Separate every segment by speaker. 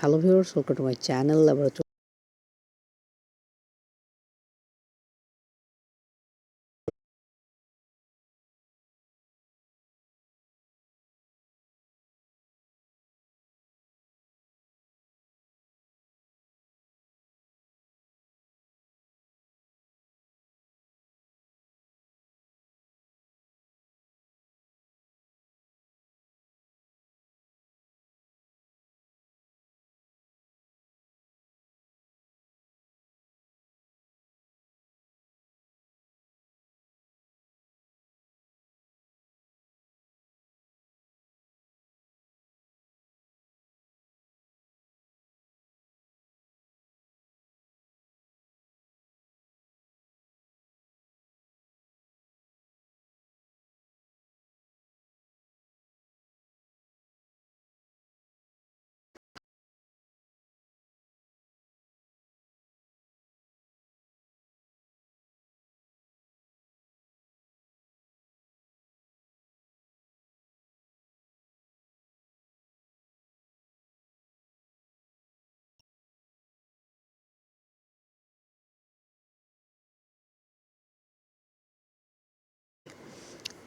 Speaker 1: Hello viewers, welcome to my channel. আবার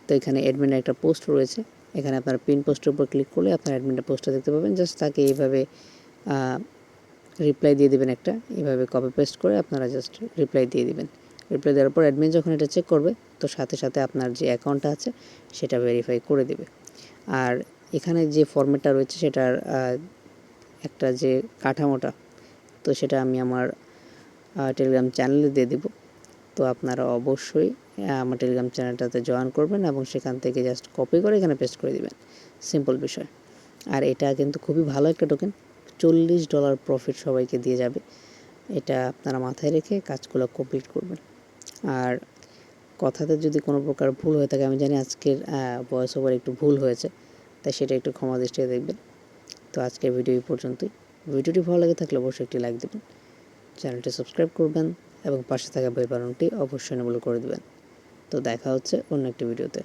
Speaker 1: তো এখানে অ্যাডমিনের একটা পোস্ট রয়েছে। এখানে আপনার পিন পোস্টের উপর ক্লিক করলে আপনার অ্যাডমিনের পোস্টটা দেখতে পাবেন। জাস্ট তাকে এইভাবে রিপ্লাই দিয়ে দিবেন একটা, এইভাবে কপি পেস্ট করে আপনারা জাস্ট রিপ্লাই দিয়ে দিবেন। রিপ্লাই দেওয়ার পর অ্যাডমিন যখন এটা চেক করবে, তো সাথে সাথে আপনার যে অ্যাকাউন্টটা আছে সেটা ভেরিফাই করে দেবে। আর এখানে যে ফরম্যাটটা রয়েছে সেটার একটা যে কাঠামোটা, তো সেটা আমি আমার টেলিগ্রাম চ্যানেলে দিয়ে দিব। তো আপনারা অবশ্যই আমার টেলিগ্রাম চ্যানেলটাতে জয়েন করবেন এবং সেখান থেকে জাস্ট কপি করে এখানে পেস্ট করে দিবেন। সিম্পল বিষয়। আর এটা কিন্তু খুবই ভালো একটা টোকেন, $40 প্রফিট সবাইকে দিয়ে যাবে। এটা আপনারা মাথায় রেখে কাজগুলো কমপ্লিট করবেন। আর কথাতে যদি কোনো প্রকার ভুল হয়ে থাকে, আমি জানি আজকের ভয়েস ওভার একটু ভুল হয়েছে, তাই সেটা একটু ক্ষমা দৃষ্টিতে দেখবেন। তো আজকের ভিডিও এই পর্যন্তই। ভিডিওটি ভালো লেগে থাকলে অবশ্যই একটি লাইক দেবেন, চ্যানেলটি সাবস্ক্রাইব করবেন এবং পাশে থাকা বেল বাটনটি অবশ্যই এনেবল করে দেবেন। তো দেখা হচ্ছে অন্য একটি ভিডিওতে।